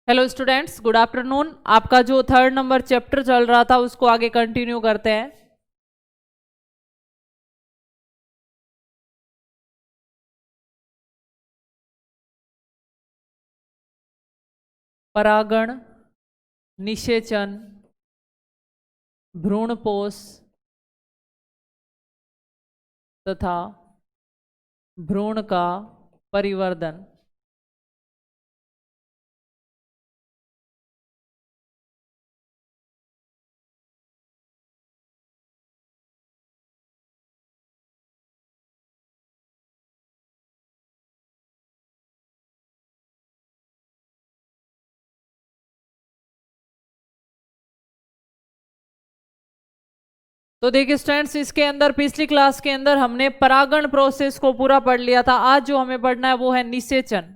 Hello students, good afternoon. आपका जो 3rd number chapter चल रहा था उसको आगे कंटिन्यू करते हैं। परागण, निषेचन, भ्रूणपोष तथा भ्रूण का परिवर्धन। तो देखिए स्टूडेंट्स, इसके अंदर पिछली क्लास के अंदर हमने परागण प्रोसेस को पूरा पढ़ लिया था। आज जो हमें पढ़ना है वो है निषेचन।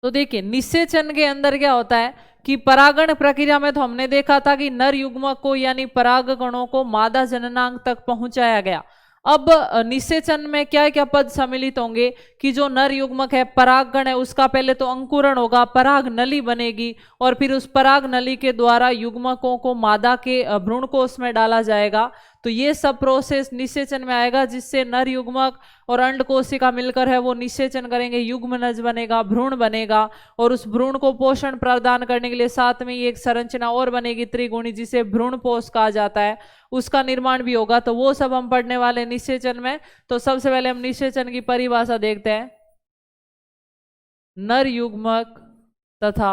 तो देखिए निषेचन के अंदर क्या होता है कि परागण प्रक्रिया में तो हमने देखा था कि नर युग्मक को यानी परागकणों को मादा जननांग तक पहुंचाया गया। अब निषेचन में क्या क्या पद सम्मिलित होंगे कि जो नर युग्मक है, परागकण है, उसका पहले तो अंकुरण होगा, पराग नली बनेगी और फिर उस पराग नली के द्वारा युग्मकों को मादा के भ्रूणकोश में डाला जाएगा। तो ये सब प्रोसेस निषेचन में आएगा, जिससे नर युग्मक और अंड कोशिका मिलकर है वो निषेचन करेंगे, युग्मनज बनेगा, भ्रूण बनेगा और उस भ्रूण को पोषण प्रदान करने के लिए साथ में एक संरचना और बनेगी त्रिगुणी, जिसे भ्रूणपोष कहा जाता है, उसका निर्माण भी होगा। तो वो सब हम पढ़ने वाले निषेचन में। तो सबसे पहले हम निषेचन की परिभाषा देखते हैं। नर युग्मक तथा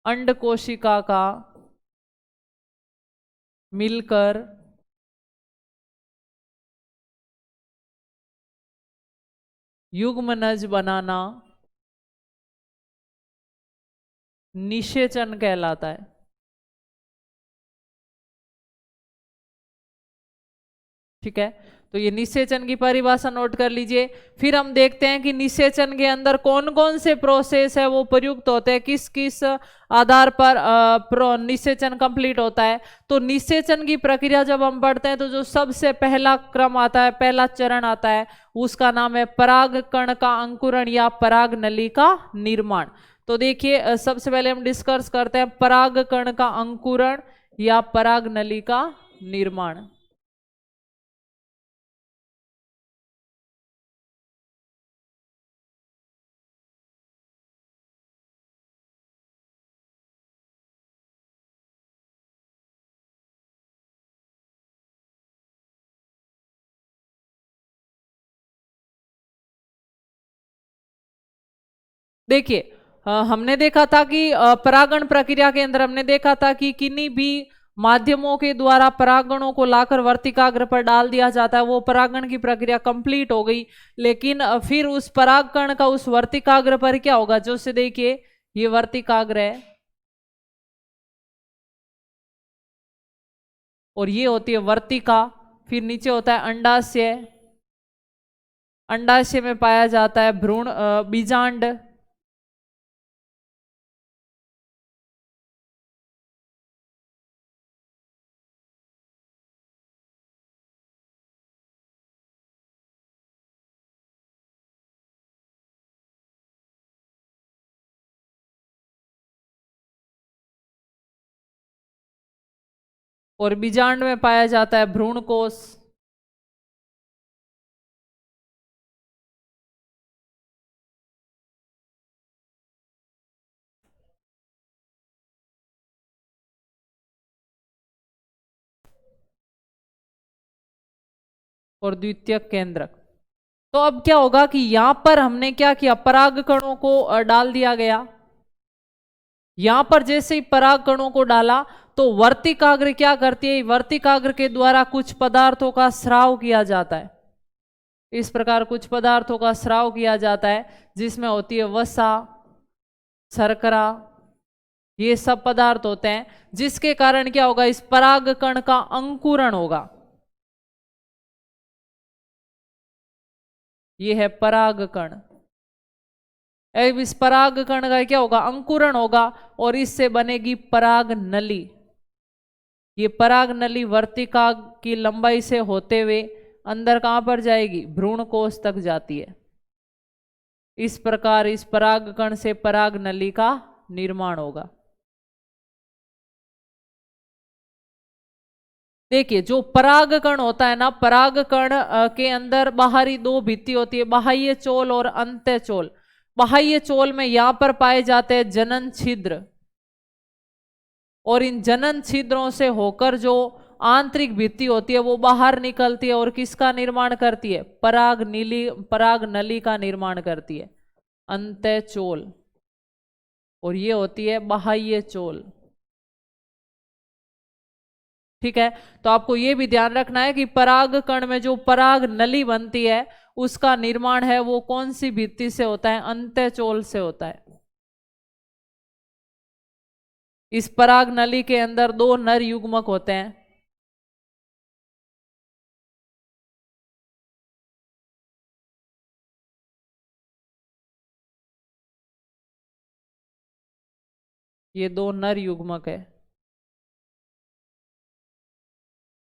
अंड कोशिका का मिलकर युग्मनज बनाना निषेचन कहलाता है। ठीक है, तो ये निषेचन की परिभाषा नोट कर लीजिए। फिर हम देखते हैं कि निषेचन के अंदर कौन कौन से प्रोसेस है वो प्रयुक्त होते हैं, किस किस आधार पर निषेचन कंप्लीट होता है। तो निषेचन की प्रक्रिया जब हम पढ़ते हैं तो जो सबसे पहला क्रम आता है, पहला चरण आता है, उसका नाम है परागकण का अंकुरण या पराग नली का निर्माण। तो देखिए सबसे पहले हम डिस्कस करते हैं परागकण का अंकुरण या पराग नली का निर्माण। देखिए हमने देखा था कि परागण प्रक्रिया के अंदर हमने देखा था कि किन्हीं भी माध्यमों के द्वारा परागणों को लाकर वर्तिकाग्र पर डाल दिया जाता है, वो परागण की प्रक्रिया कंप्लीट हो गई। लेकिन फिर उस परागकण का उस वर्तिकाग्र पर क्या होगा, जो से देखिए ये वर्तिकाग्र है और ये होती है वर्तिका। फिर नीचे होता है अंडाशय, अंडाशय में पाया जाता है भ्रूण बीजांड, और बीजांड में पाया जाता है भ्रूणकोश। और द्वितीयक केंद्रक। तो अब क्या होगा कि यहां पर हमने क्या किया, पराग कणों को डाल दिया गया। यहां पर जैसे ही पराग कणों को डाला तो वर्तिकाग्र क्या करती है, वर्तिकाग्र के द्वारा कुछ पदार्थों का स्राव किया जाता है। इस प्रकार कुछ पदार्थों का स्राव किया जाता है, जिसमें होती है वसा, शर्करा, ये सब पदार्थ होते हैं, जिसके कारण क्या होगा, इस पराग कण का अंकुरण होगा। ये है परागकण। इस परागकण का क्या होगा, अंकुरण होगा और इससे बनेगी पराग नली। ये पराग नली वर्तिका की लंबाई से होते हुए अंदर कहां पर जाएगी, भ्रूण कोश तक जाती है। इस प्रकार इस परागकण से पराग नली का निर्माण होगा। देखिए जो परागकण होता है ना, परागकण के अंदर बाहरी दो भित्ति होती है, बाह्य चोल और अंत्य चोल। बाह्य चोल में यहां पर पाए जाते हैं जनन छिद्र, और इन जनन छिद्रों से होकर जो आंतरिक भित्ति होती है वो बाहर निकलती है और किसका निर्माण करती है, पराग नली का निर्माण करती है, अंत्य चोल। और ये होती है बाह्य चोल। ठीक है, तो आपको ये भी ध्यान रखना है कि पराग कण में जो पराग नली बनती है उसका निर्माण है वो कौन सी भित्ति से होता है, अंत्य चोल से होता है। इस पराग नली के अंदर दो नर युग्मक होते हैं। ये दो नर युग्मक है।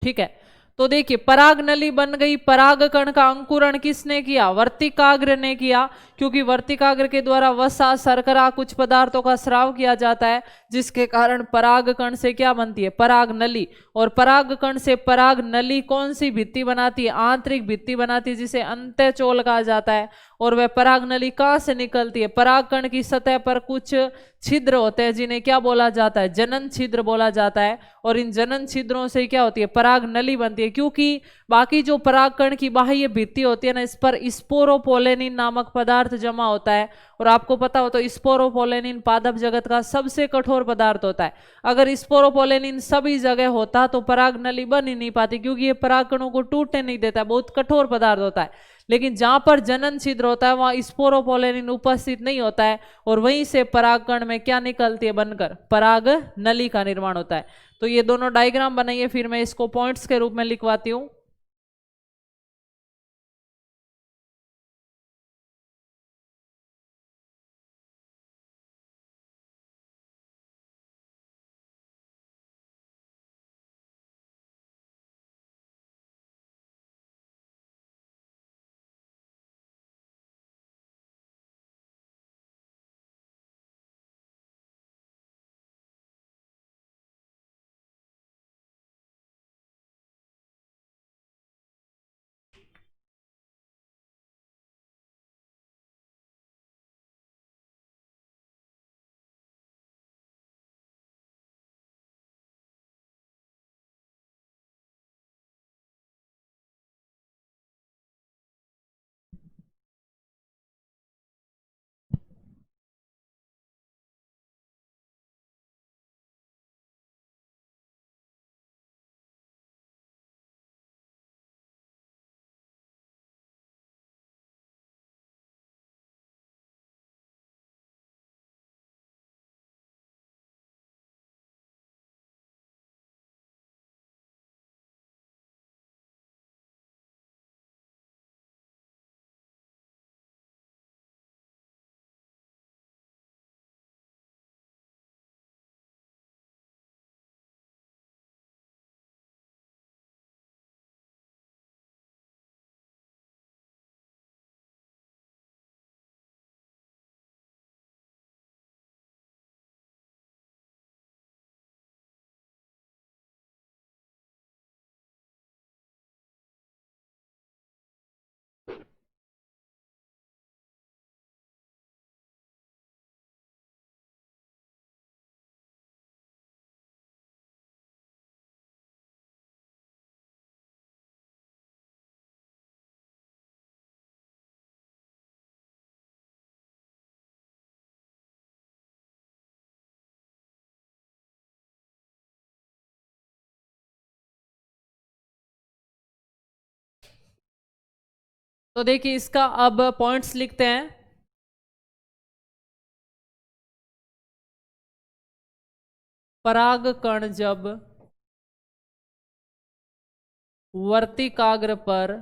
ठीक है, तो देखिए पराग नली बन गई। पराग कण का अंकुरण किसने किया, वर्तिकाग्र ने किया, क्योंकि वर्तिकाग्र के द्वारा वसा, शर्करा, कुछ पदार्थों का स्राव किया जाता है, जिसके कारण पराग कण से क्या बनती है, पराग नली। और पराग कण से पराग नली कौन सी भित्ति बनाती है, आंतरिक भित्ति बनाती है, जिसे अंत्य चोल कहा जाता है। और वह पराग नली कहां से निकलती है, पराग कण की सतह पर कुछ छिद्र होते हैं जिन्हें क्या बोला जाता है, जनन छिद्र बोला जाता है। और इन जनन छिद्रों से क्या होती है, पराग नली बनती है। क्योंकि बाकी जो परागकण की बाह्य भित्ति होती है ना, इस पर स्पोरोपोलेनिन नामक पदार्थ जमा होता है। और आपको पता हो तो स्पोरोपोलेनिन पादप जगत का सबसे कठोर पदार्थ होता है। अगर स्पोरोपोलेनिन सभी जगह होता तो पराग नली बन ही नहीं पाती, क्योंकि ये परागकणों को टूटने नहीं देता, बहुत कठोर पदार्थ होता है। लेकिन जहां पर जनन छिद्र होता है वहां स्पोरोपोलेनिन उपस्थित नहीं होता है, और वहीं से परागकण में क्या निकलती है बनकर, पराग नली का निर्माण होता है। तो ये दोनों डायग्राम बनाइए, फिर मैं इसको पॉइंट्स के रूप में लिखवाती हूं। तो देखिए इसका अब पॉइंट्स लिखते हैं। पराग कण जब वर्तिकाग्र पर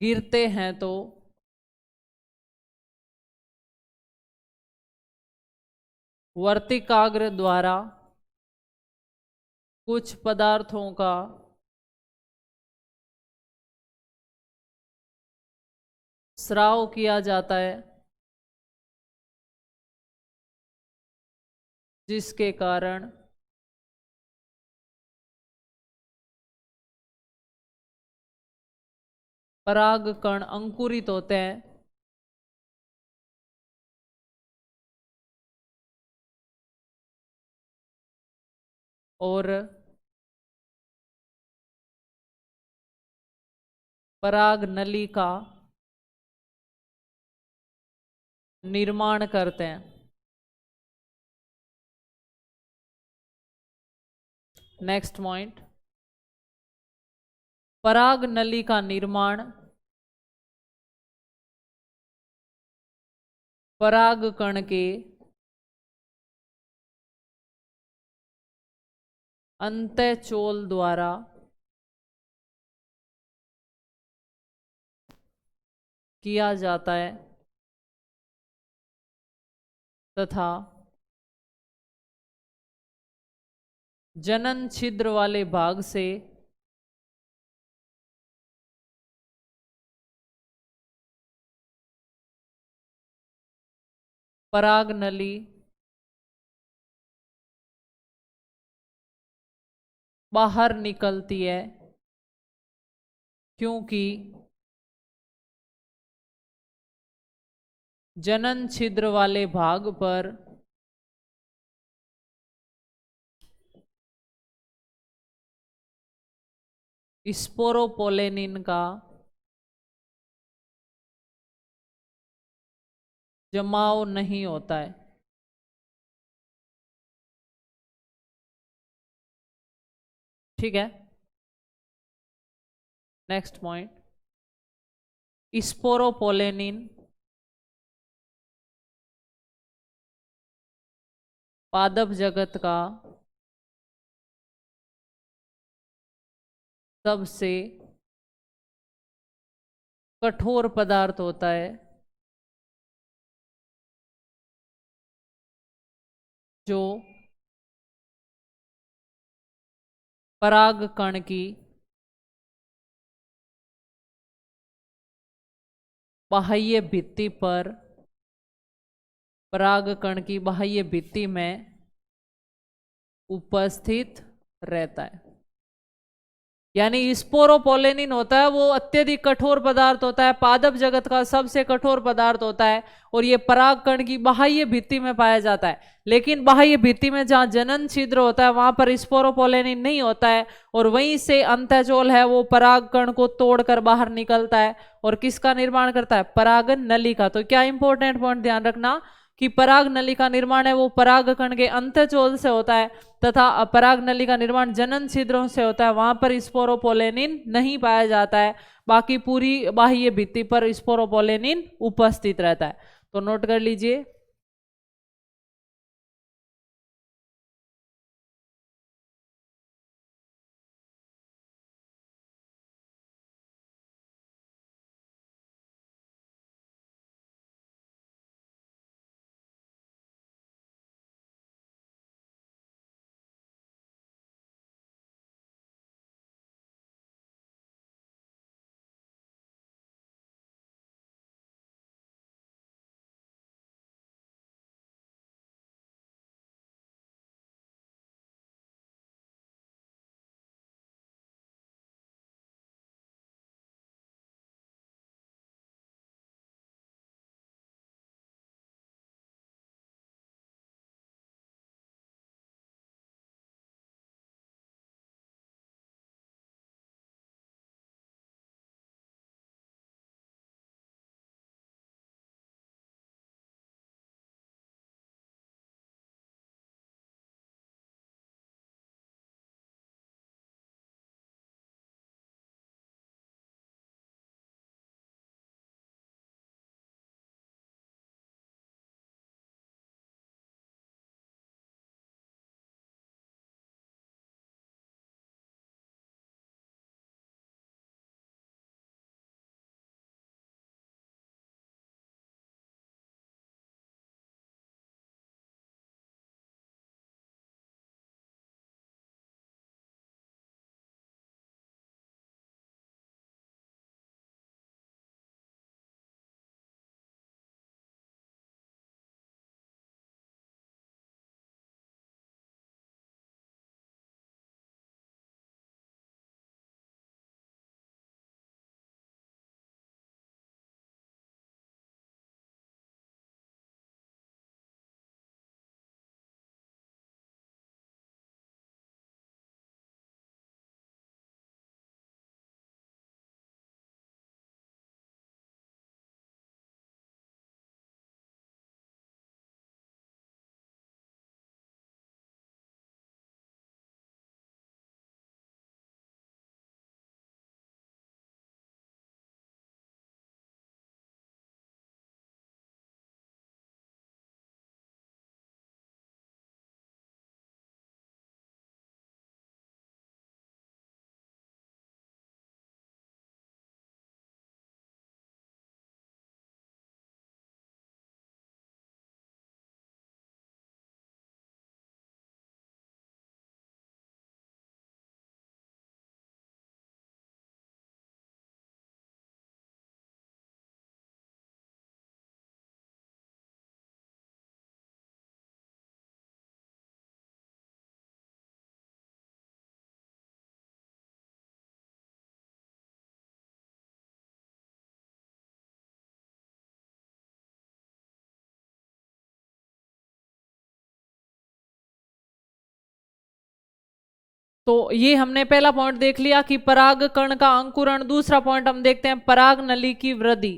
गिरते हैं तो वर्तिकाग्र द्वारा कुछ पदार्थों का स्राव किया जाता है, जिसके कारण परागकण अंकुरित होते हैं और पराग नली का निर्माण करते हैं। नेक्स्ट पॉइंट, पराग नली का निर्माण परागकण के अंतःचोल द्वारा किया जाता है तथा जनन छिद्र वाले भाग से पराग नली बाहर निकलती है, क्योंकि जनन छिद्र वाले भाग पर स्पोरोपोलेनिन का जमाव नहीं होता है। ठीक है, नेक्स्ट पॉइंट, स्पोरोपोलेनिन पादप जगत का सबसे कठोर पदार्थ होता है, जो परागकण की बाह्य भित्ति पर परागकण की बाह्य भित्ति में उपस्थित रहता है। यानी स्पोरोपोलेनिन होता है वो अत्यधिक कठोर पदार्थ होता है, पादप जगत का सबसे कठोर पदार्थ होता है और ये परागकण की बाह्य भित्ति में पाया जाता है। लेकिन बाह्य भित्ति में जहाँ जनन छिद्र होता है वहां पर स्पोरोपोलेनिन नहीं होता है और वहीं से अंतःचोल है वो परागकण को तोड़कर बाहर निकलता है और किसका निर्माण करता है, परागन नली का। तो क्या इंपॉर्टेंट पॉइंट ध्यान रखना कि पराग नली का निर्माण है वो परागकण के अंतःचोल से होता है तथा अपराग नली का निर्माण जनन छिद्रों से होता है, वहां पर स्पोरोपोलेनिन नहीं पाया जाता है, बाकी पूरी बाह्य भित्ति पर स्पोरोपोलेनिन उपस्थित रहता है। तो नोट कर लीजिए। तो ये हमने पहला पॉइंट देख लिया कि पराग कण का अंकुरण। दूसरा पॉइंट हम देखते हैं पराग नली की वृद्धि।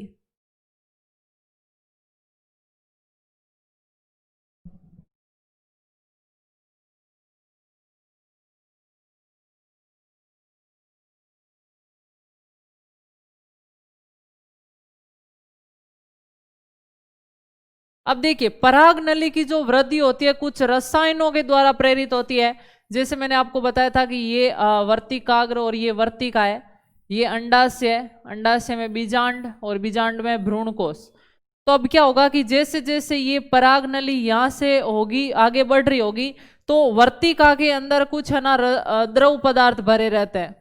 अब देखिए पराग नली की जो वृद्धि होती है कुछ रसायनों के द्वारा प्रेरित होती है। जैसे मैंने आपको बताया था कि ये वर्तिकाग्र और ये वर्तिका है, ये अंडाशय है, अंडाशय में बीजांड और बीजांड में भ्रूणकोश। तो अब क्या होगा कि जैसे जैसे ये पराग नली यहाँ से होगी आगे बढ़ रही होगी तो वर्तिका के अंदर कुछ है ना द्रव पदार्थ भरे रहते हैं,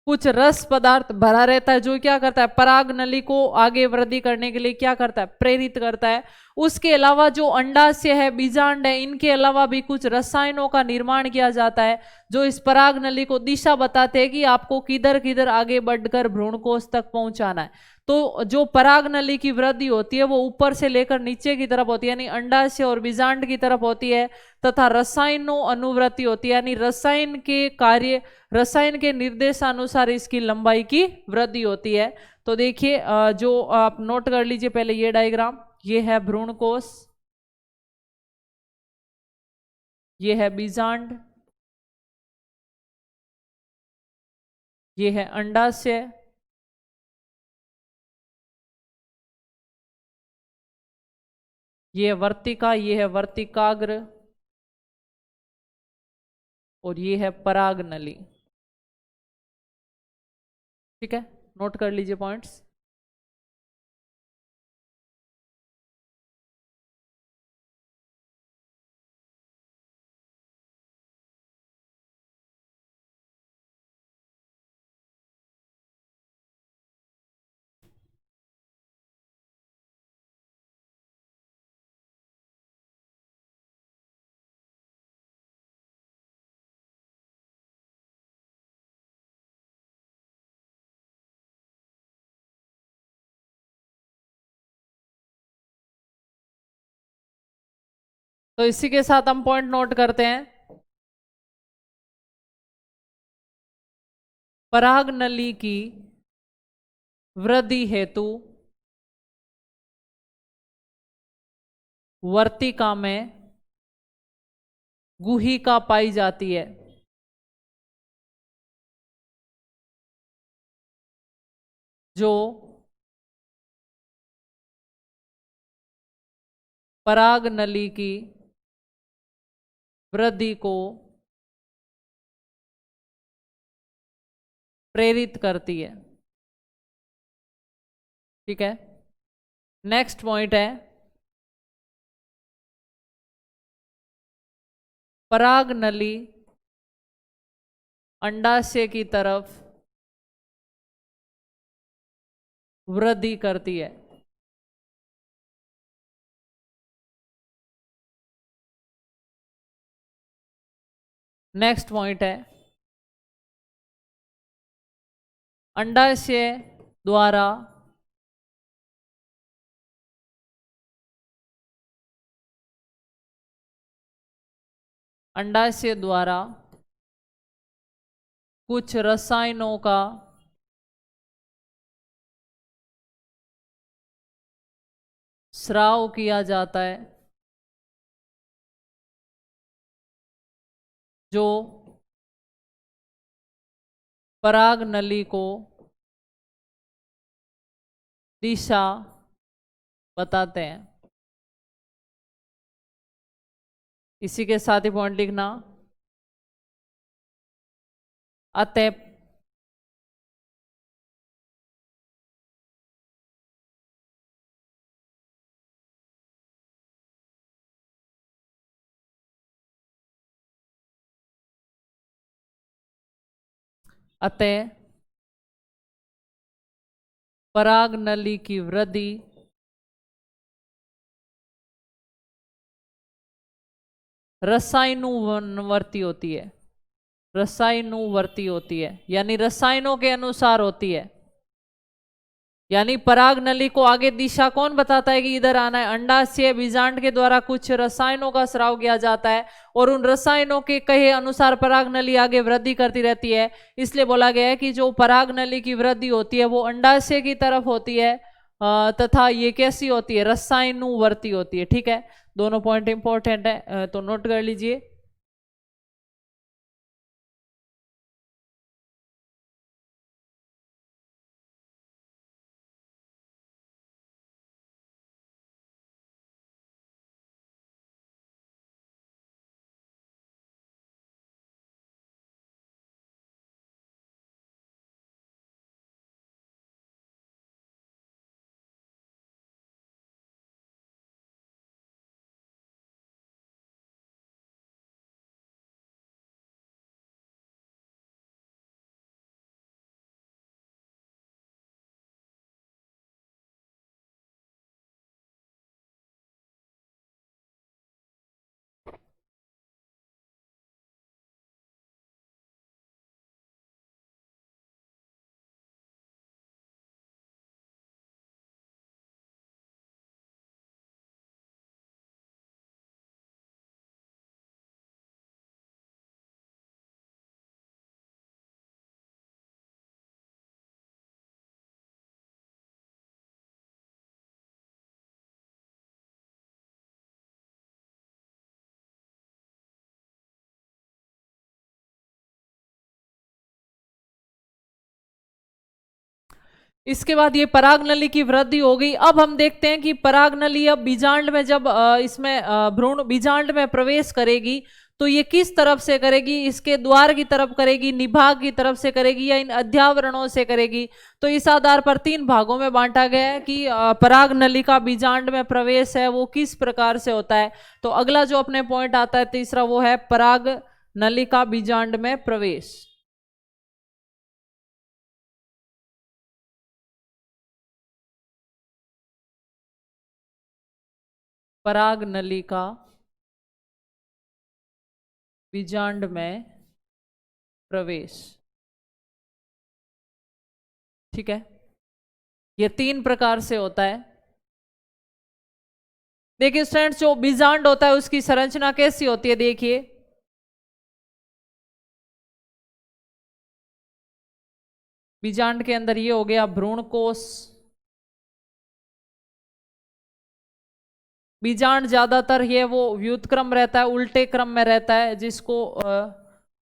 कुछ रस पदार्थ भरा रहता है जो क्या करता है पराग नली को आगे वृद्धि करने के लिए क्या करता है प्रेरित करता है। उसके अलावा जो अंडाशय है बीजांड है इनके अलावा भी कुछ रसायनों का निर्माण किया जाता है जो इस पराग नली को दिशा बताते हैं कि आपको किधर किधर आगे बढ़कर भ्रूणकोश तक पहुंचाना है। तो जो पराग नली की वृद्धि होती है वो ऊपर से लेकर नीचे की तरफ होती है यानी अंडाशय और बीजांड की तरफ होती है, तथा रसायनों अनुवृत्ति होती है यानी रसायन के कार्य रसायन के निर्देशानुसार इसकी लंबाई की वृद्धि होती है। तो देखिए जो आप नोट कर लीजिए पहले ये डायग्राम, ये है भ्रूणकोश, ये है बीजांड, ये है अंडाशय, ये है वर्तिका, ये है वर्तिकाग्र और ये है पराग नली। ठीक है, नोट कर लीजिए पॉइंट्स। तो इसी के साथ हम पॉइंट नोट करते हैं। पराग नली की वृद्धि हेतु वर्तिका में गुहिका पाई जाती है जो पराग नली की वृद्धि को प्रेरित करती है। ठीक है, नेक्स्ट पॉइंट है पराग नली अंडाशय की तरफ वृद्धि करती है। नेक्स्ट पॉइंट है अंडाशय द्वारा अंडाशय द्वारा कुछ रसायनों का स्राव किया जाता है जो पराग नली को दिशा बताते हैं। इसी के साथ ही पॉइंट लिखना, अतः अतः पराग नली की वृद्धि रसायनुवर्ती होती है, रसायनुवर्ती होती है यानी रसायनों के अनुसार होती है। यानी पराग नली को आगे दिशा कौन बताता है कि इधर आना है? अंडाशय बीजांड के द्वारा कुछ रसायनों का स्राव किया जाता है और उन रसायनों के कहे अनुसार पराग नली आगे वृद्धि करती रहती है। इसलिए बोला गया है कि जो पराग नली की वृद्धि होती है वो अंडाशय की तरफ होती है तथा ये कैसी होती है? रसायनुवर्ती होती है। ठीक है, दोनों पॉइंट इंपॉर्टेंट है, तो नोट कर लीजिए। इसके बाद ये पराग नली की वृद्धि हो गई। अब हम देखते हैं कि पराग नली अब बीजांड में जब इसमें भ्रूण बीजांड में प्रवेश करेगी तो ये किस तरफ से करेगी? इसके द्वार की तरफ करेगी, निभाग की तरफ से करेगी, या इन अध्यावरणों से करेगी? तो इस आधार पर 3 भागों में बांटा गया है कि पराग नली का बीजांड में प्रवेश है वो किस प्रकार से होता है। तो अगला जो अपने पॉइंट आता है तीसरा वो है पराग नली का बीजांड में प्रवेश। पराग नली का बीजांड में प्रवेश। ठीक है, ये 3 प्रकार से होता है। देखिए स्टूडेंट्स, जो बीजांड होता है उसकी संरचना कैसी होती है? देखिए, बीजांड के अंदर ये हो गया भ्रूण कोश। बीजांड ज्यादातर ये वो व्युत्क्रम रहता है, उल्टे क्रम में रहता है, जिसको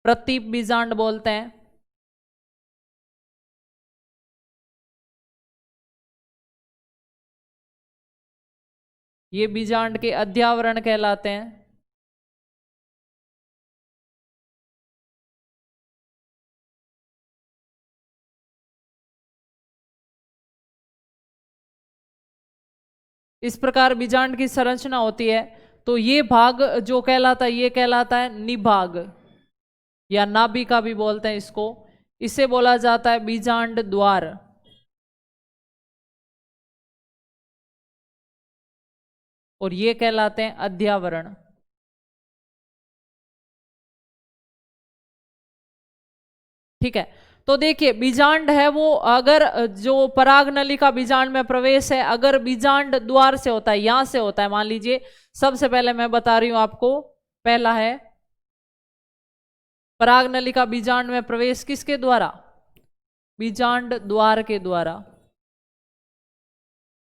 प्रतीप बीजांड बोलते हैं। ये बीजांड के अध्यावरण कहलाते हैं। इस प्रकार बीजांड की संरचना होती है। तो ये भाग जो कहलाता है ये कहलाता है निभाग, या नाभिका भी बोलते हैं इसको। इसे बोला जाता है बीजांड द्वार। और ये कहलाते हैं अध्यावरण। ठीक है, तो देखिए बीजांड है वो, अगर जो पराग नली का बीजांड में प्रवेश है अगर बीजांड द्वार से होता है, यहां से होता है, मान लीजिए सबसे पहले मैं बता रही हूं आपको, पहला है पराग नली का बीजांड में प्रवेश किसके द्वारा? बीजांड द्वार के द्वारा,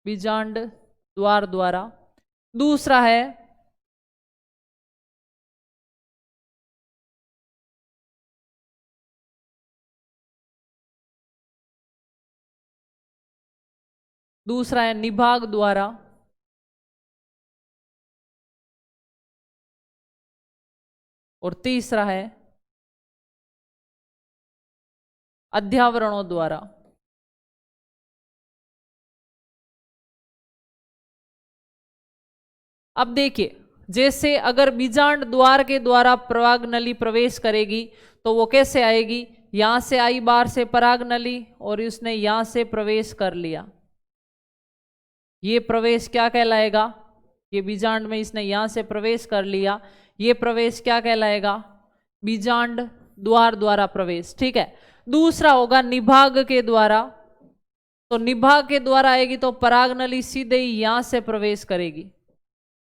बीजांड द्वार द्वारा। दूसरा है निभाग द्वारा। और तीसरा है अध्यावरणों द्वारा। अब देखिए, जैसे अगर बीजांड द्वार के द्वारा पराग नली प्रवेश करेगी तो वो कैसे आएगी? यहां से आई बाहर से पराग नली और उसने यहां से प्रवेश कर लिया, ये प्रवेश क्या कहलाएगा? ये बीजांड में इसने यहां से प्रवेश कर लिया, ये प्रवेश क्या कहलाएगा? बीजांड द्वार द्वारा प्रवेश। ठीक है, दूसरा होगा निभाग के द्वारा। तो निभाग के द्वारा आएगी तो पराग नली सीधे ही यहां से प्रवेश करेगी,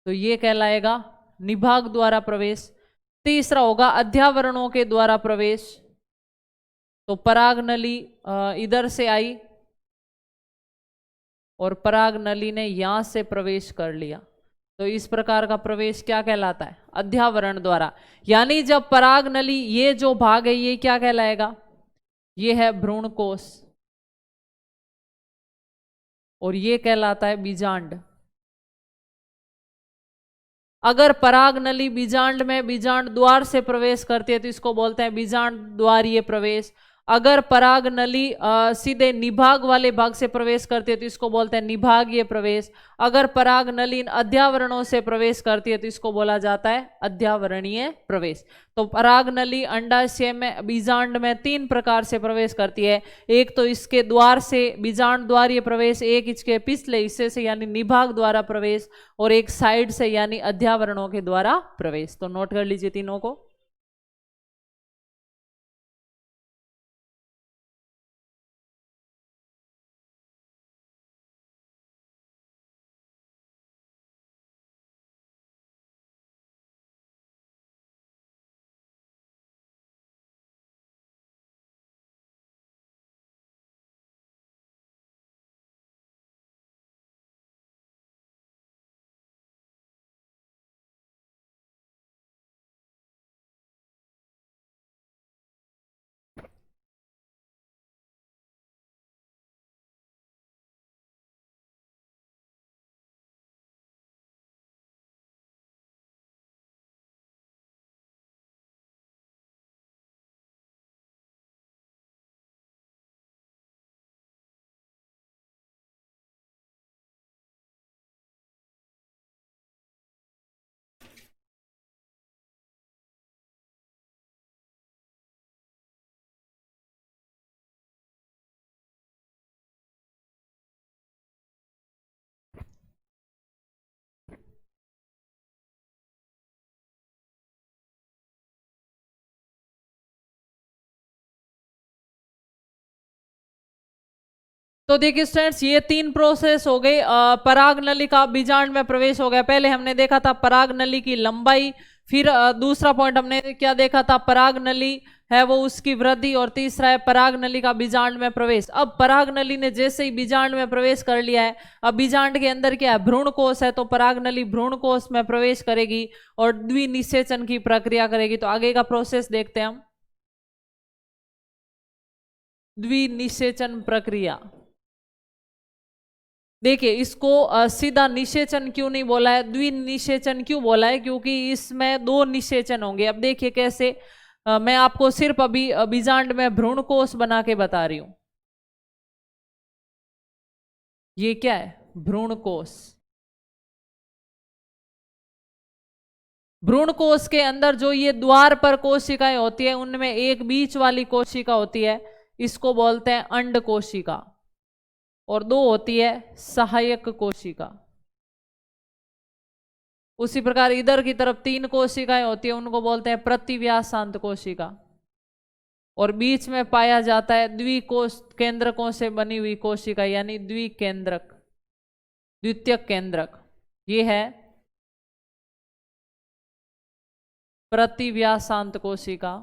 तो ये कहलाएगा निभाग द्वारा प्रवेश। तीसरा होगा अध्यावरणों के द्वारा प्रवेश, तो पराग नली इधर से आई और पराग नली ने यहां से प्रवेश कर लिया, तो इस प्रकार का प्रवेश क्या कहलाता है? अध्यावरण द्वारा। यानी जब पराग नली, ये जो भाग है ये क्या कहलाएगा? ये है भ्रूणकोश और ये कहलाता है बीजांड। अगर पराग नली बीजांड में बीजांड द्वार से प्रवेश करती है तो इसको बोलते हैं बीजांड द्वारीय प्रवेश। अगर पराग नली सीधे निभाग वाले भाग से प्रवेश करती है तो इसको बोलते हैं निभागीय प्रवेश। अगर पराग नली अध्यावरणों से प्रवेश करती है तो इसको बोला जाता है अध्यावरणीय प्रवेश। तो पराग नली अंडाशय में बीजांड में 3 प्रकार से प्रवेश करती है। एक तो इसके द्वार से बीजांड द्वारीय प्रवेश, एक इसके पिछले हिस्से से यानी निभाग द्वारा प्रवेश, और एक साइड से यानी अध्यावरणों के द्वारा प्रवेश। तो नोट कर लीजिए तीनों को। तो देखिए स्टूडेंट्स, ये 3 प्रोसेस हो गए। पराग नली का बीजांड में प्रवेश हो गया। पहले हमने देखा था पराग नली की लंबाई, फिर दूसरा पॉइंट हमने क्या देखा था, पराग नली है वो उसकी वृद्धि, और तीसरा है पराग नली का बीजांड में प्रवेश। अब पराग नली ने जैसे ही बीजांड में प्रवेश कर लिया है, अब बीजांड के अंदर क्या है, भ्रूणकोश है, तो पराग नली भ्रूणकोश में प्रवेश करेगी और द्विनिषेचन की प्रक्रिया करेगी। तो आगे का प्रोसेस देखते हैं हम। द्विनिषेचन प्रक्रिया, देखिए इसको सीधा निषेचन क्यों नहीं बोला है, द्विनिषेचन क्यों बोला है, क्योंकि इसमें 2 निषेचन होंगे। अब देखिए कैसे, मैं आपको सिर्फ अभी बीजांड में भ्रूणकोश बना के बता रही हूं। ये क्या है, भ्रूणकोश। भ्रूणकोश के अंदर जो ये द्वार पर कोशिकाएं होती है, उनमें एक बीच वाली कोशिका होती है, इसको बोलते हैं अंड कोशिका, और 2 होती है सहायक कोशिका। उसी प्रकार इधर की तरफ 3 कोशिकाएं होती है, उनको बोलते हैं प्रतिव्यासांत कोशिका, और बीच में पाया जाता है द्विकोश केंद्रकों से बनी हुई कोशिका यानी द्विकेंद्रक, द्वितीयक केंद्रक। ये है प्रतिव्यासांत कोशिका।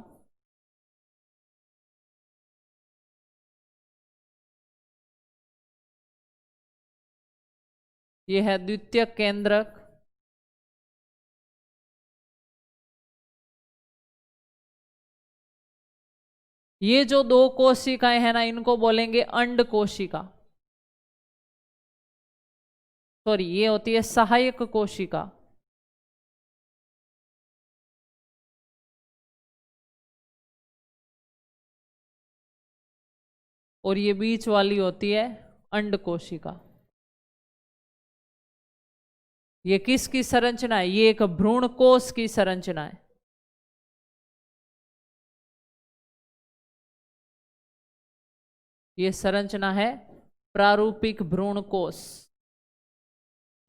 ये है द्वितीयक केंद्रक। ये जो 2 कोशिकाएं हैं ना, इनको बोलेंगे अंड कोशिका, सॉरी ये होती है सहायक कोशिका। और ये बीच वाली होती है अंड कोशिका। ये किसकी संरचना है, ये एक भ्रूणकोश की संरचना है। ये संरचना है प्रारूपिक भ्रूणकोश।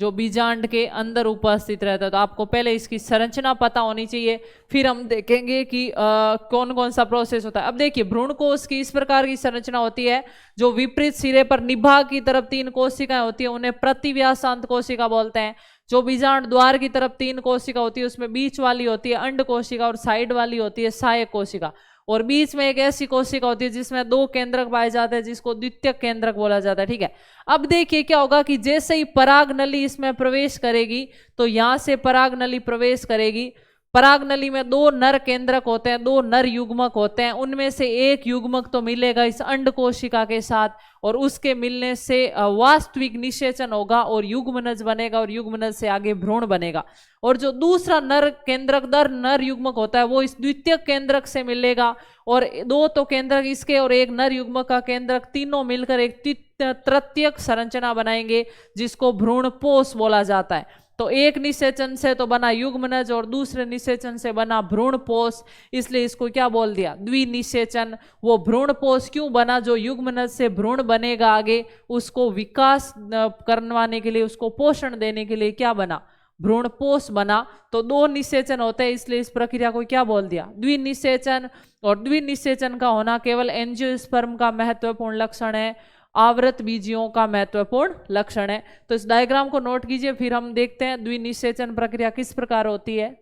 जो बीजांड के अंदर उपस्थित रहता है। तो आपको पहले इसकी संरचना पता होनी चाहिए, फिर हम देखेंगे कि कौन कौन सा प्रोसेस होता है। अब देखिए भ्रूण कोश की इस प्रकार की संरचना होती है, जो विपरीत सिरे पर निभा की तरफ 3 कोशिकाएं होती है उन्हें प्रतिव्यासांत कोशिका बोलते हैं। जो बीजांड द्वार की तरफ 3 कोशिका होती है उसमें बीच वाली होती है अंड कोशिका और साइड वाली होती है सहायक कोशिका, और बीच में एक ऐसी कोशिका होती है जिसमें 2 केंद्रक पाए जाते हैं जिसको द्वितीयक केंद्रक बोला जाता है। ठीक है, अब देखिए क्या होगा कि जैसे ही पराग नली इसमें प्रवेश करेगी, तो यहां से पराग नली प्रवेश करेगी। पराग नली में 2 नर केंद्रक होते हैं, 2 नर युग्मक होते हैं, उनमें से एक युग्मक तो मिलेगा इस अंड कोशिका के साथ, और उसके मिलने से वास्तविक निषेचन होगा और युग्मनज बनेगा, और युग्मनज से आगे भ्रूण बनेगा। और जो दूसरा नर केंद्रक दर नर युग्मक होता है वो इस द्वितीयक केंद्रक से मिलेगा, और 2 तो केंद्रक इसके और एक नर युग्मक का केंद्रक, तीनों मिलकर एक तृतीयक संरचना बनाएंगे जिसको भ्रूण पोष बोला जाता है। तो एक निषेचन से तो बना युग्मनज और दूसरे निषेचन से बना भ्रूण पोष, इसलिए इसको क्या बोल दिया, द्विनिषेचन। वो भ्रूण पोष क्यों बना, जो युग्मनज से भ्रूण बनेगा आगे उसको विकास करवाने के लिए, उसको पोषण देने के लिए क्या बना, भ्रूण पोष बना। तो 2 निषेचन होते हैं, इसलिए इस प्रक्रिया को क्या बोल दिया, द्विनिषेचन। और द्विनिषेचन का होना केवल एंजियोस्पर्म का महत्वपूर्ण लक्षण है, आवृत बीजियों का महत्वपूर्ण लक्षण है। तो इस डायग्राम को नोट कीजिए, फिर हम देखते हैं द्विनिषेचन प्रक्रिया किस प्रकार होती है।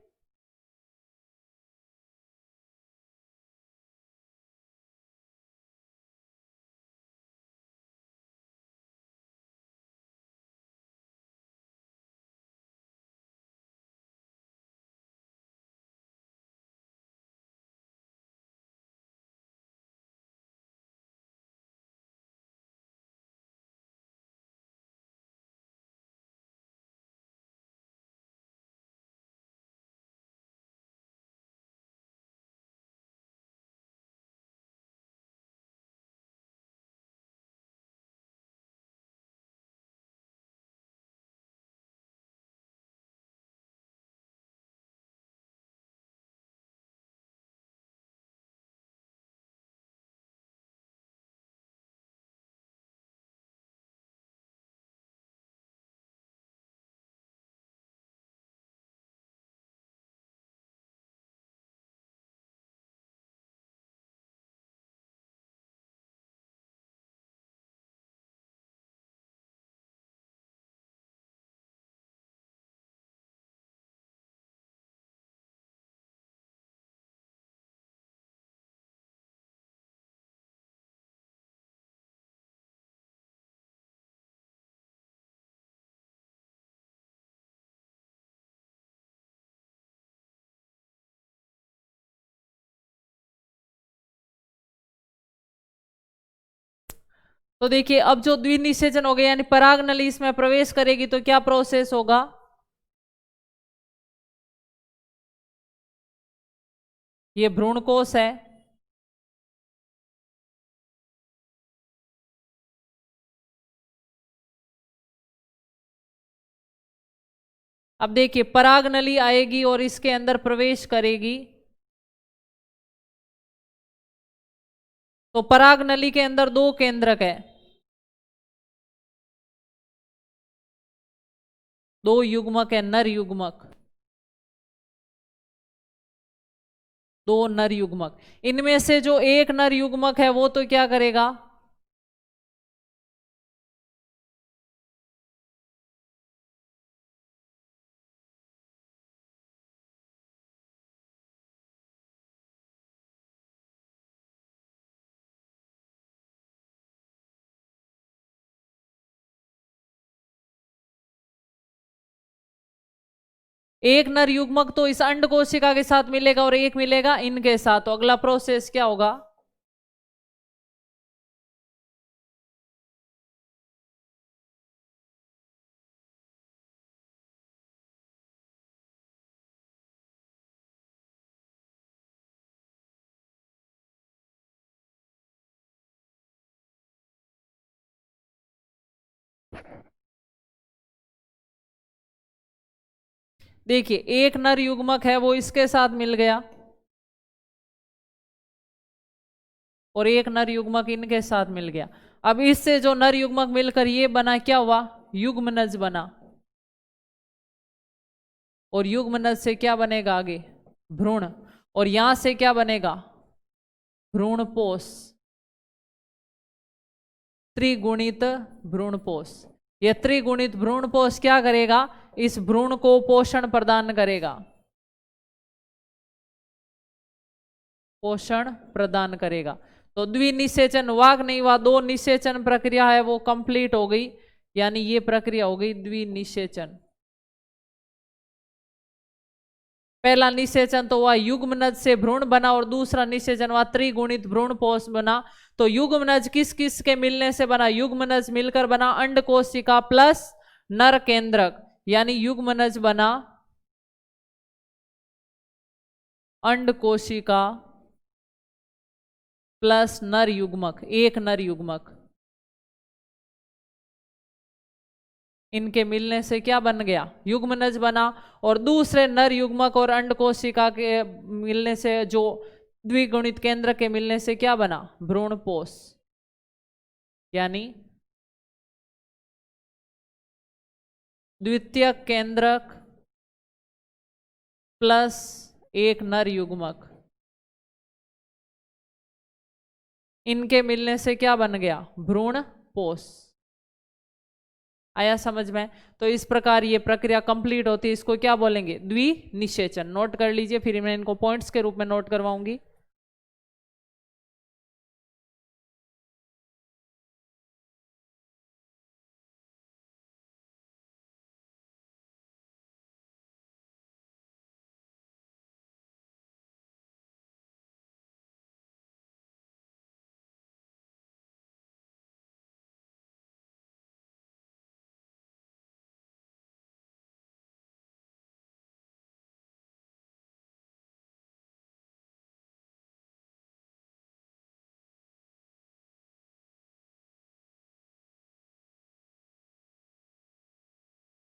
तो देखिए अब जो द्विनिषेचन हो गया यानी पराग नली इसमें प्रवेश करेगी तो क्या प्रोसेस होगा, ये भ्रूणकोश है, अब देखिए पराग नली आएगी और इसके अंदर प्रवेश करेगी। तो पराग नली के अंदर 2 केंद्रक है, 2 युग्मक है, नर युग्मक, 2 नर युग्मक। इनमें से जो एक नर युग्मक है वो तो क्या करेगा, एक नर युग्मक तो इस अंड कोशिका के साथ मिलेगा और एक मिलेगा इनके साथ। तो अगला प्रोसेस क्या होगा, देखिए एक नर युग्मक है वो इसके साथ मिल गया और एक नर युग्मक इनके साथ मिल गया। अब इससे जो नर युग्मक मिलकर ये बना क्या हुआ, युग्मनज बना। और युग्मनज से क्या बनेगा आगे, भ्रूण, और यहां से क्या बनेगा, भ्रूणपोष, त्रिगुणित भ्रूणपोष। यह त्रिगुणित भ्रूणपोष क्या करेगा, इस भ्रूण को पोषण प्रदान करेगा, पोषण प्रदान करेगा। तो द्विनिषेचन वाग नहीं हुआ, दो निषेचन प्रक्रिया है वो कंप्लीट हो गई, यानी ये प्रक्रिया हो गई द्विनिषेचन। पहला निषेचन तो हुआ युग्मनज से भ्रूण बना और दूसरा निषेचन हुआ त्रिगुणित भ्रूणपोष बना। तो युग्मनज किस किस के मिलने से बना, युग्मनज मिलकर बना अंड कोशिका प्लस नर केंद्रक, यानी युग्मनज बना अंड कोशिका प्लस नर युग्मक, एक नर युग्मक। इनके मिलने से क्या बन गया, युग्मनज बना। और दूसरे नर युग्मक और अंड कोशिका के मिलने से, जो द्विगुणित केंद्र के मिलने से क्या बना, भ्रूणपोष, यानी द्वितीयक केंद्रक प्लस एक नर युग्मक। इनके मिलने से क्या बन गया, भ्रूणपोष। आया समझ में? तो इस प्रकार ये प्रक्रिया कंप्लीट होती है, इसको क्या बोलेंगे, द्विनिषेचन। नोट कर लीजिए, फिर मैं इनको पॉइंट्स के रूप में नोट करवाऊंगी।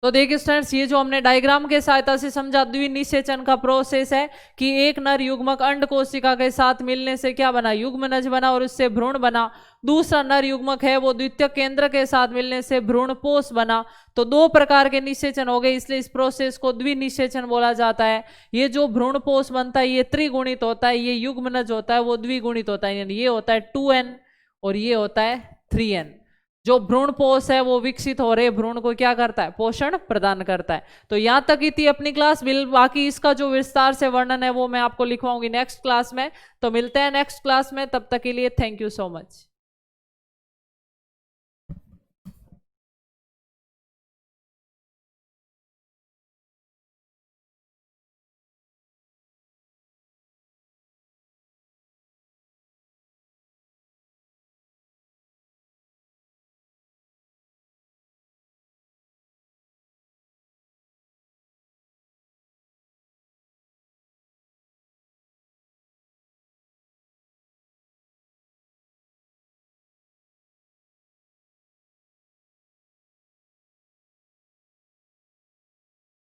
तो देखिए स्टूडेंट्स, ये जो हमने डायग्राम के सहायता से समझा, द्विनिषेचन का प्रोसेस है कि एक नर युग्मक अंड कोशिका के साथ मिलने से क्या बना, युग्मनज बना और उससे भ्रूण बना। दूसरा नर युग्मक है वो द्वितीय केंद्र के साथ मिलने से भ्रूणपोष बना। तो दो प्रकार के निषेचन हो गए, इसलिए इस प्रोसेस को द्विनिषेचन बोला जाता है। ये जो भ्रूणपोष बनता है ये त्रिगुणित होता है, ये युग्मनज होता है वो द्विगुणित होता है, यानी ये होता है 2n और ये होता है 3n। जो भ्रूणपोष है वो विकसित हो रहे भ्रूण को क्या करता है, पोषण प्रदान करता है। तो यहां तक ही थी अपनी क्लास। बाकी इसका जो विस्तार से वर्णन है वो मैं आपको लिखवाऊंगी नेक्स्ट क्लास में। तो मिलते हैं नेक्स्ट क्लास में, तब तक के लिए थैंक यू सो मच।